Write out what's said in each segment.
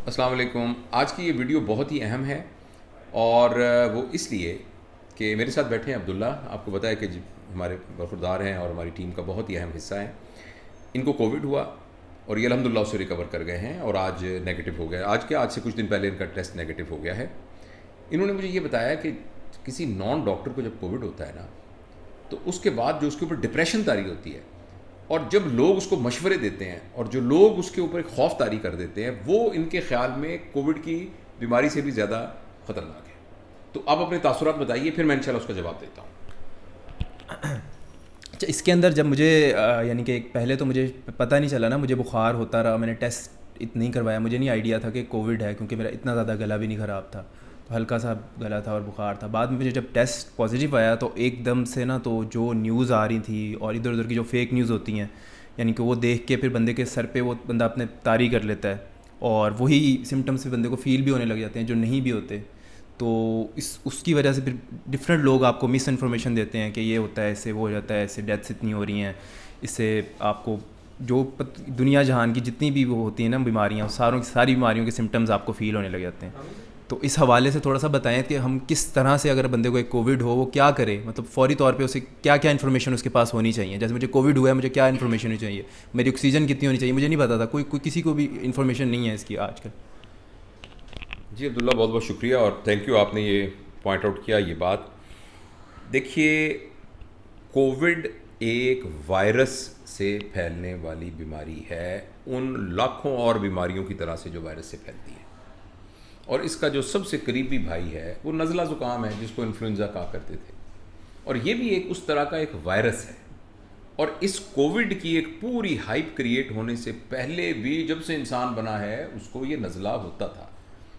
السلام علیکم. آج کی یہ ویڈیو بہت ہی اہم ہے اور وہ اس لیے کہ میرے ساتھ بیٹھے ہیں عبداللہ. آپ کو پتہ ہے کہ ہمارے برخوردار ہیں اور ہماری ٹیم کا بہت ہی اہم حصہ ہیں. ان کو کووڈ ہوا اور یہ الحمدللہ اس سے ریکور کر گئے ہیں اور آج نیگیٹو ہو گیا. آج سے کچھ دن پہلے ان کا ٹیسٹ نیگیٹو ہو گیا ہے. انہوں نے مجھے یہ بتایا کہ کسی نان ڈاکٹر کو جب کووڈ ہوتا ہے نا تو اس کے بعد جو اس کے اوپر ڈپریشن طاری ہوتی ہے اور جب لوگ اس کو مشورے دیتے ہیں اور جو لوگ اس کے اوپر ایک خوف طاری کر دیتے ہیں وہ ان کے خیال میں کووڈ کی بیماری سے بھی زیادہ خطرناک ہے. تو آپ اپنے تاثرات بتائیے, پھر میں انشاءاللہ اس کا جواب دیتا ہوں. اچھا, اس کے اندر جب مجھے یعنی کہ پہلے تو مجھے پتہ نہیں چلا نا, مجھے بخار ہوتا رہا, میں نے ٹیسٹ نہیں کروایا, مجھے نہیں آئیڈیا تھا کہ کووڈ ہے کیونکہ میرا اتنا زیادہ گلا بھی نہیں خراب تھا, تو ہلکا سا گلا تھا اور بخار تھا. بعد میں مجھے جب ٹیسٹ پازیٹیو آیا تو ایک دم سے نا تو جو نیوز آ رہی تھی اور ادھر ادھر کی جو فیک نیوز ہوتی ہیں, یعنی کہ وہ دیکھ کے پھر بندے کے سر پہ وہ بندہ اپنے طاری کر لیتا ہے اور وہی سمٹمس پھر بندے کو فیل بھی ہونے لگ جاتے ہیں جو نہیں بھی ہوتے. تو اس کی وجہ سے پھر ڈفرینٹ لوگ آپ کو مس انفارمیشن دیتے ہیں کہ یہ ہوتا ہے, اس سے وہ ہو جاتا ہے, اس سے ڈیتھس اتنی ہو رہی ہیں, اس سے آپ کو جو دنیا جہان کی جتنی بھی وہ ہوتی ہیں نا بیماریاں, ساری بیماریوں کے سمٹمز آپ کو فیل ہونے لگ جاتے ہیں. تو اس حوالے سے تھوڑا سا بتائیں کہ ہم کس طرح سے اگر بندے کو ایک کووڈ ہو وہ کیا کرے, مطلب فوری طور پہ اسے کیا کیا انفارمیشن اس کے پاس ہونی چاہیے. جیسے مجھے کووڈ ہوا ہے, مجھے کیا انفارمیشن ہونی چاہیے, میری آکسیجن کتنی ہونی چاہیے, مجھے نہیں پتا تھا, کوئی کسی کو بھی انفارمیشن نہیں ہے اس کی آج کل. جی عبداللہ, بہت بہت شکریہ اور تھینک یو, آپ نے یہ پوائنٹ آؤٹ کیا یہ بات. دیکھیے, کووڈ ایک وائرس سے پھیلنے والی بیماری ہے, ان لاکھوں اور بیماریوں کی طرح سے جو وائرس سے پھیلتی ہے. اور اس کا جو سب سے قریبی بھائی ہے وہ نزلہ زکام ہے جس کو انفلوئنزا کہا کرتے تھے, اور یہ بھی ایک اس طرح کا ایک وائرس ہے. اور اس کووڈ کی ایک پوری ہائپ کریٹ ہونے سے پہلے بھی جب سے انسان بنا ہے اس کو یہ نزلہ ہوتا تھا.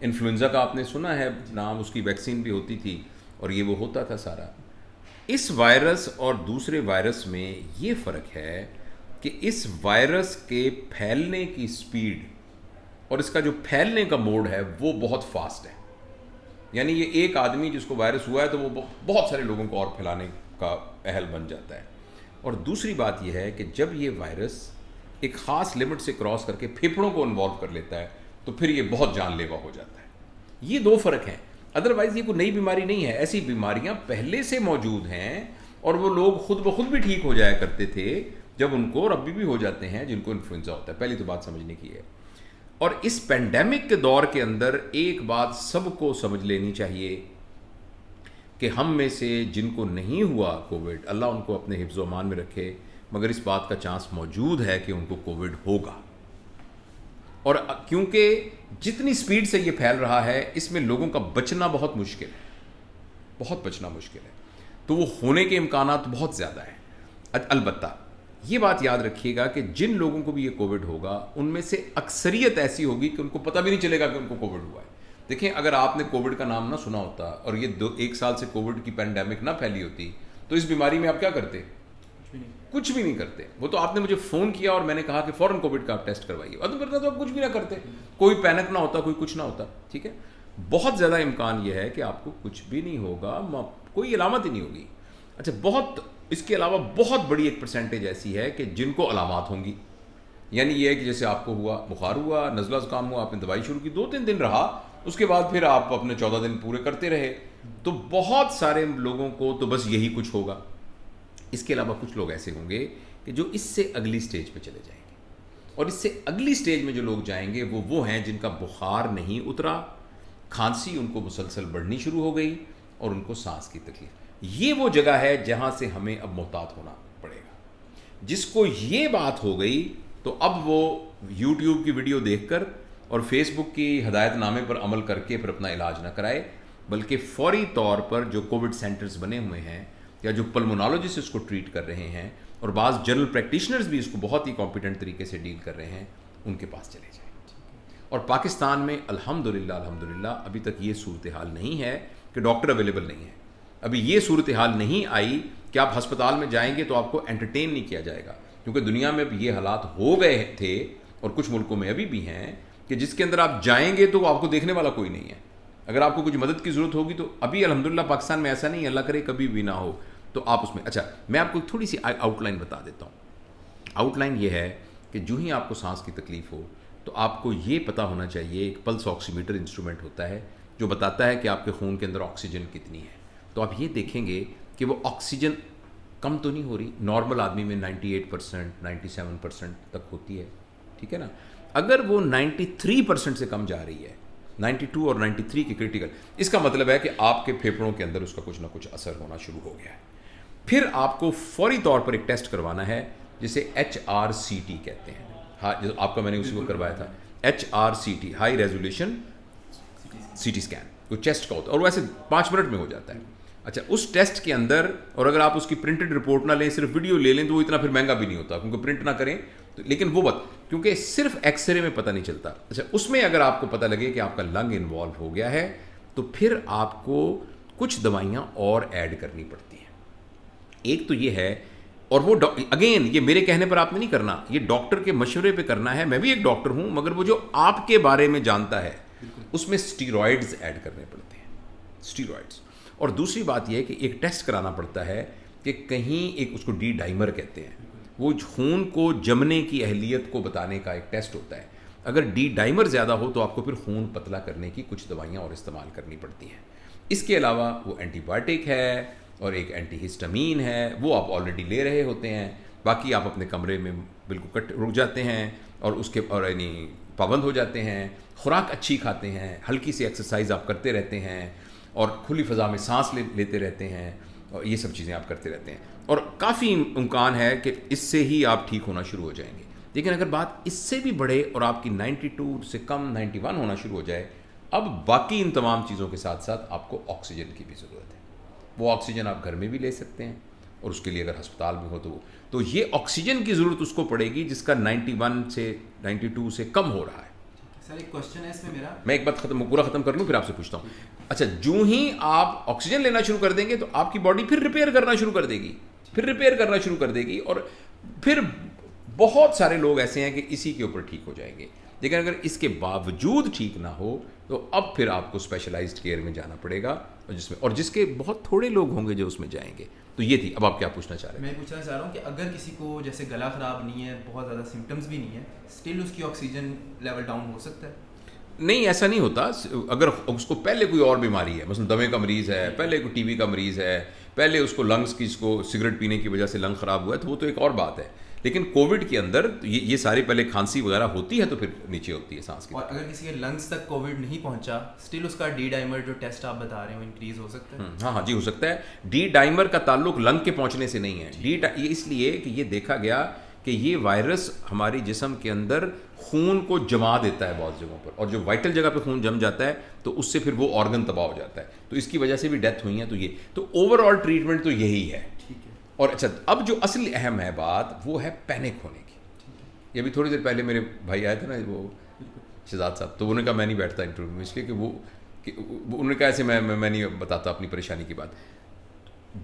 انفلوئنزا کا آپ نے سنا ہے نام, اس کی ویکسین بھی ہوتی تھی اور یہ وہ ہوتا تھا سارا. اس وائرس اور دوسرے وائرس میں یہ فرق ہے کہ اس وائرس کے پھیلنے کی سپیڈ اور اس کا جو پھیلنے کا موڈ ہے وہ بہت فاسٹ ہے. یعنی یہ ایک آدمی جس کو وائرس ہوا ہے تو وہ بہت سارے لوگوں کو اور پھیلانے کا اہل بن جاتا ہے. اور دوسری بات یہ ہے کہ جب یہ وائرس ایک خاص لمٹ سے کراس کر کے پھیپھڑوں کو انوالو کر لیتا ہے تو پھر یہ بہت جان لیوا ہو جاتا ہے. یہ دو فرق ہیں, ادروائز یہ کوئی نئی بیماری نہیں ہے. ایسی بیماریاں پہلے سے موجود ہیں اور وہ لوگ خود بخود بھی ٹھیک ہو جایا کرتے تھے جب ان کو, اور ابھی بھی ہو جاتے ہیں جن کو انفلوئنزا ہوتا ہے. پہلی تو بات سمجھنے کی ہے. اور اس پینڈیمک کے دور کے اندر ایک بات سب کو سمجھ لینی چاہیے کہ ہم میں سے جن کو نہیں ہوا کووڈ, اللہ ان کو اپنے حفظ و امان میں رکھے, مگر اس بات کا چانس موجود ہے کہ ان کو کووڈ ہوگا. اور کیونکہ جتنی سپیڈ سے یہ پھیل رہا ہے اس میں لوگوں کا بچنا بہت مشکل ہے, بہت بچنا مشکل ہے, تو وہ ہونے کے امکانات بہت زیادہ ہیں. البتہ یہ بات یاد رکھیے گا کہ جن لوگوں کو بھی یہ کووڈ ہوگا ان میں سے اکثریت ایسی ہوگی کہ ان کو پتہ بھی نہیں چلے گا کہ ان کو کووڈ ہوا ہے. دیکھیں, اگر آپ نے کووڈ کا نام نہ سنا ہوتا اور یہ ایک سال سے کووڈ کی پینڈیمک نہ پھیلی ہوتی تو اس بیماری میں آپ کیا کرتے؟ کچھ بھی نہیں کرتے. وہ تو آپ نے مجھے فون کیا اور میں نے کہا کہ فوراً کووڈ کا آپ ٹیسٹ کروائیے, ورنہ تو آپ کچھ بھی نہ کرتے, کوئی پینک نہ ہوتا, کوئی کچھ نہ ہوتا. ٹھیک ہے, بہت زیادہ امکان یہ ہے کہ آپ کو کچھ بھی نہیں ہوگا, کوئی علامت ہی نہیں ہوگی. اچھا, بہت اس کے علاوہ بہت بڑی ایک پرسنٹیج ایسی ہے کہ جن کو علامات ہوں گی. یعنی یہ ہے کہ جیسے آپ کو ہوا, بخار ہوا, نزلہ زکام ہوا, آپ نے دوائی شروع کی, 2-3 دن رہا, اس کے بعد پھر آپ اپنے 14 دن پورے کرتے رہے, تو بہت سارے لوگوں کو تو بس یہی کچھ ہوگا. اس کے علاوہ کچھ لوگ ایسے ہوں گے کہ جو اس سے اگلی سٹیج پہ چلے جائیں گے, اور اس سے اگلی سٹیج میں جو لوگ جائیں گے وہ ہیں جن کا بخار نہیں اترا, کھانسی ان کو مسلسل بڑھنی شروع ہو گئی اور ان کو سانس کی تکلیف. یہ وہ جگہ ہے جہاں سے ہمیں اب محتاط ہونا پڑے گا. جس کو یہ بات ہو گئی تو اب وہ یوٹیوب کی ویڈیو دیکھ کر اور فیس بک کی ہدایت نامے پر عمل کر کے پھر اپنا علاج نہ کرائے, بلکہ فوری طور پر جو کووڈ سینٹرز بنے ہوئے ہیں یا جو پلمونالوجسٹ اس کو ٹریٹ کر رہے ہیں اور بعض جنرل پریکٹیشنرز بھی اس کو بہت ہی کمپیٹنٹ طریقے سے ڈیل کر رہے ہیں, ان کے پاس چلے جائیں. اور پاکستان میں الحمدللہ ابھی تک یہ صورتحال نہیں ہے کہ ڈاکٹر اویلیبل نہیں ہے. ابھی یہ صورتحال نہیں آئی کہ آپ ہسپتال میں جائیں گے تو آپ کو انٹرٹین نہیں کیا جائے گا, کیونکہ دنیا میں اب یہ حالات ہو گئے تھے اور کچھ ملکوں میں ابھی بھی ہیں کہ جس کے اندر آپ جائیں گے تو آپ کو دیکھنے والا کوئی نہیں ہے. اگر آپ کو کچھ مدد کی ضرورت ہوگی تو ابھی الحمدللہ پاکستان میں ایسا نہیں, اللہ کرے کبھی بھی نہ ہو, تو آپ اس میں. اچھا, میں آپ کو تھوڑی سی آؤٹ لائن بتا دیتا ہوں. آؤٹ لائن یہ ہے کہ جو ہی آپ کو سانس کی تکلیف ہو تو آپ کو یہ پتہ ہونا چاہیے، ایک پلس آکسیمیٹر انسٹرومنٹ ہوتا ہے جو بتاتا ہے کہ آپ کے خون کے اندر آکسیجن کتنی ہے. تو آپ یہ دیکھیں گے کہ وہ آکسیجن کم تو نہیں ہو رہی. نارمل آدمی میں 98%، 97% تک ہوتی ہے، ٹھیک ہے نا. اگر وہ 93% سے کم جا رہی ہے، 92 اور 93 کی کرٹیکل، اس کا مطلب ہے کہ آپ کے پھیپھڑوں کے اندر اس کا کچھ نہ کچھ اثر ہونا شروع ہو گیا ہے. پھر آپ کو فوری طور پر ایک ٹیسٹ کروانا ہے جسے HRCT کہتے ہیں. ہاں، آپ کا میں نے اسی کو کروایا تھا، HRCT، high resolution CT scan. وہ چیسٹ کا ہوتا ہے اور ویسے 5 منٹ میں ہو جاتا ہے. اچھا، اس ٹیسٹ کے اندر، اور اگر آپ اس کی پرنٹڈ رپورٹ نہ لیں، صرف ویڈیو لے لیں، تو وہ اتنا پھر مہنگا بھی نہیں ہوتا، کیونکہ پرنٹ نہ کریں تو. لیکن وہ کیونکہ صرف ایکس رے میں پتہ نہیں چلتا. اچھا، اس میں اگر آپ کو پتہ لگے کہ آپ کا لنگ انوالو ہو گیا ہے تو پھر آپ کو کچھ دوائیاں اور ایڈ کرنی پڑتی ہیں. ایک تو یہ ہے، اور وہ اگین یہ میرے کہنے پر آپ نے نہیں کرنا، یہ ڈاکٹر کے مشورے پہ کرنا ہے. میں بھی ایک ڈاکٹر ہوں، مگر وہ جو آپ کے بارے میں جانتا ہے اس میں اسٹیرائڈز ایڈ کرنے پڑتے ہیں، اسٹیرائڈز. اور دوسری بات یہ ہے کہ ایک ٹیسٹ کرانا پڑتا ہے کہ کہیں ایک، اس کو ڈی ڈائمر کہتے ہیں، وہ خون کو جمنے کی اہلیت کو بتانے کا ایک ٹیسٹ ہوتا ہے. اگر ڈی ڈائمر زیادہ ہو تو آپ کو پھر خون پتلا کرنے کی کچھ دوائیاں اور استعمال کرنی پڑتی ہیں. اس کے علاوہ وہ اینٹی بایوٹک ہے اور ایک اینٹی ہسٹامین ہے، وہ آپ آلریڈی لے رہے ہوتے ہیں. باقی آپ اپنے کمرے میں بالکل رک جاتے ہیں اور اس کے اور یعنی پابند ہو جاتے ہیں. خوراک اچھی کھاتے ہیں، ہلکی سی ایکسرسائز آپ کرتے رہتے ہیں، اور کھلی فضا میں سانس لیتے رہتے ہیں، اور یہ سب چیزیں آپ کرتے رہتے ہیں. اور کافی امکان ہے کہ اس سے ہی آپ ٹھیک ہونا شروع ہو جائیں گے. لیکن اگر بات اس سے بھی بڑھے اور آپ کی 92 سے کم 91 ہونا شروع ہو جائے، اب باقی ان تمام چیزوں کے ساتھ ساتھ آپ کو آکسیجن کی بھی ضرورت ہے. وہ آکسیجن آپ گھر میں بھی لے سکتے ہیں، اور اس کے لیے اگر ہسپتال میں ہو تو یہ آکسیجن کی ضرورت اس کو پڑے گی جس کا 91 سے 92 سے کم ہو رہا ہے. سر ایک کوشچن ہے اس میں میرا، میں ایک بات پورا ختم کر لوں پھر آپ سے پوچھتا ہوں. اچھا، جو ہی آپ آکسیجن لینا شروع کر دیں گے تو آپ کی باڈی پھر ریپیئر کرنا شروع کر دے گی، اور پھر بہت سارے لوگ ایسے ہیں کہ اسی کے اوپر ٹھیک ہو جائیں گے. لیکن اگر اس کے باوجود ٹھیک نہ ہو تو اب پھر آپ کو اسپیشلائزڈ کیئر میں جانا پڑے گا، اور جس کے بہت تھوڑے لوگ ہوں گے جو اس میں جائیں گے. تو یہ تھی. اب آپ کیا پوچھنا چاہ رہے ہیں؟ میں پوچھنا چاہ رہا ہوں کہ اگر کسی کو جیسے گلا خراب نہیں ہے، بہت زیادہ سمٹمز بھی نہیں ہے، اسٹل اس کی آکسیجن لیول ڈاؤن ہو سکتا ہے؟ نہیں، ایسا نہیں ہوتا. اگر اس کو پہلے کوئی اور بیماری ہے، مثلا دمے کا مریض ہے، پہلے کوئی TB کا مریض ہے، پہلے اس کو لنگس کی، اس کو سگریٹ پینے کی وجہ سے لنگ خراب ہوا ہے، تو وہ تو ایک اور بات ہے. لیکن کووڈ کے اندر یہ ساری پہلے کھانسی وغیرہ ہوتی ہے تو پھر نیچے ہوتی ہے سانس کی. اور اگر کسی کے لنگس تک کووڈ نہیں پہنچا، اسٹل اس کا ڈی ڈائمر جو ٹیسٹ آپ بتا رہے ہیں وہ انکریز ہو سکتا ہے؟ ہاں جی، ہو سکتا ہے. ڈی ڈائمر کا تعلق لنگ کے پہنچنے سے نہیں ہے. یہ اس لیے کہ یہ دیکھا گیا کہ یہ وائرس ہماری جسم کے اندر خون کو جما دیتا ہے بہت جگہوں پر، اور جو وائٹل جگہ پہ خون جم جاتا ہے تو اس سے پھر وہ آرگن تباہ ہو جاتا ہے. تو اس کی وجہ سے بھی ڈیتھ ہوئی ہیں. تو اوور آل ٹریٹمنٹ تو یہی ہے. اور اچھا، اب جو اصل اہم ہے بات وہ ہے پینک ہونے کی. یہ ابھی تھوڑی دیر پہلے میرے بھائی آئے تھے نا، وہ شہزاد صاحب، تو انہوں نے کہا میں نہیں بیٹھتا انٹرویو میں، اس لیے کہ انہوں نے کہا ایسے میں نہیں بتاتا اپنی پریشانی کی بات.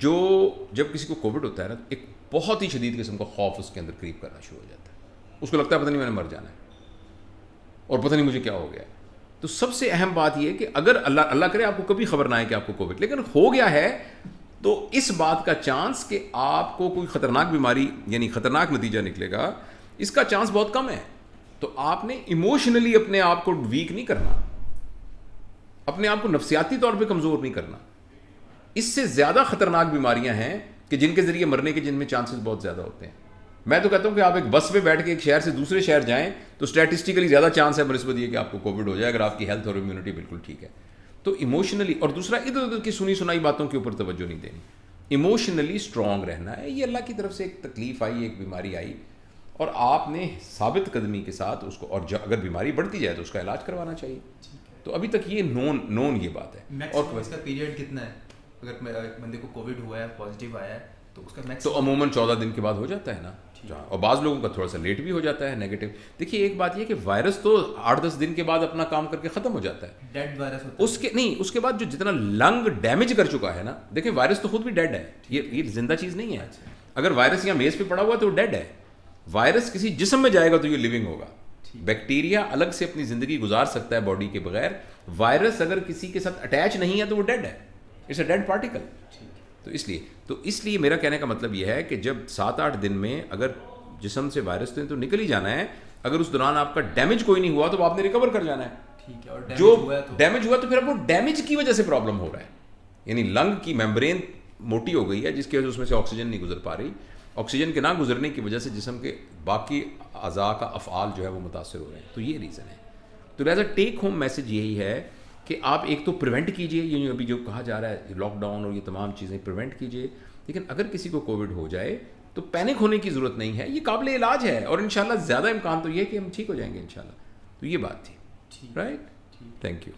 جب کسی کو کووڈ ہوتا ہے نا، ایک بہت ہی شدید قسم کا خوف اس کے اندر قریب کرنا شروع ہو جاتا ہے. اس کو لگتا ہے پتہ نہیں میں نے مر جانا ہے، اور پتہ نہیں مجھے کیا ہو گیا ہے. تو سب سے اہم بات یہ ہے کہ اگر اللہ کرے آپ کو کبھی خبر نہ آئے کہ آپ کو کووڈ لیکن ہو گیا ہے، تو اس بات کا چانس کہ آپ کو کوئی خطرناک بیماری یعنی خطرناک نتیجہ نکلے گا، اس کا چانس بہت کم ہے. تو آپ نے ایموشنلی اپنے آپ کو ویک نہیں کرنا، اپنے آپ کو نفسیاتی طور پہ کمزور نہیں کرنا. اس سے زیادہ خطرناک بیماریاں ہیں کہ جن کے ذریعے مرنے کے، جن میں چانسز بہت زیادہ ہوتے ہیں. میں تو کہتا ہوں کہ آپ ایک بس پہ بیٹھ کے ایک شہر سے دوسرے شہر جائیں تو اسٹیٹسٹیکلی زیادہ چانس ہے بنسبت یہ کہ آپ کو کووڈ ہو جائے اگر آپ کی ہیلتھ اور امیونٹی بالکل ٹھیک ہے. تو ایموشنلی، اور دوسرا ادھر ادھر کی سنی سنائی باتوں کے اوپر توجہ نہیں دینی، ایموشنلی اسٹرانگ رہنا ہے. یہ اللہ کی طرف سے ایک تکلیف آئی، ایک بیماری آئی، اور آپ نے ثابت قدمی کے ساتھ اس کو، اور اگر بیماری بڑھتی جائے تو اس کا علاج کروانا چاہیے. تو ابھی تک یہ نون یہ بات ہے. اور اس کا پیریڈ کتنا ہے؟ اگر بندے کو کووڈ ہوا ہے، پازیٹیو آیا ہے، تو اس کا تو عموماً 14 دن کے بعد ہو جاتا ہے نا، اور بعض لوگوں کا تھوڑا سا لیٹ بھی ہو جاتا ہے نیگیٹو. دیکھیے ایک بات یہ کہ وائرس تو 8-10 دن کے بعد اپنا کام کر کے ختم ہو جاتا ہے. ڈیڈ وائرس ہوتا ہے اس کے بعد جو جتنا لنگ ڈیمیج کر چکا ہے نا، دیکھیں وائرس تو خود بھی ڈیڈ ہے، یہ زندہ چیز نہیں ہے. اگر وائرس یہاں میز پہ پڑا ہوا تو وہ ڈیڈ ہے. وائرس کسی جسم میں جائے گا تو یہ لیونگ ہوگا. بیکٹیریا الگ سے اپنی زندگی گزار سکتا ہے باڈی کے بغیر. وائرس اگر کسی کے ساتھ اٹیچ نہیں ہے تو وہ ڈیڈ ہے، اٹس اے ڈیڈ پارٹیکل. تو اس لیے میرا کہنے کا مطلب یہ ہے کہ جب 7-8 دن میں اگر جسم سے وائرس تو نکل ہی جانا ہے، اگر اس دوران آپ کا ڈیمیج کوئی نہیں ہوا تو آپ نے ریکور کر جانا ہے. ٹھیک ہے. اور جو ڈیمیج ہوا تو پھر اب وہ ڈیمیج کی وجہ سے پرابلم ہو رہا ہے, یعنی لنگ کی ممبرین موٹی ہو گئی ہے جس کی وجہ سے اس میں سے آکسیجن نہیں گزر پا رہی. آکسیجن کے نہ گزرنے کی وجہ سے جسم کے باقی اعضاء کا افعال جو ہے وہ متاثر ہو رہے ہیں. تو یہ ریزن ہے. تو لہٰذا ٹیک ہوم میسج یہی ہے کہ آپ ایک تو پریونٹ کیجئے, یہ ابھی جو کہا جا رہا ہے لاک ڈاؤن اور یہ تمام چیزیں پریونٹ کیجئے, لیکن اگر کسی کو کووڈ ہو جائے تو پینک ہونے کی ضرورت نہیں ہے, یہ قابل علاج ہے, اور انشاءاللہ زیادہ امکان تو یہ ہے کہ ہم ٹھیک ہو جائیں گے انشاءاللہ. تو یہ بات تھی. Right, thank you.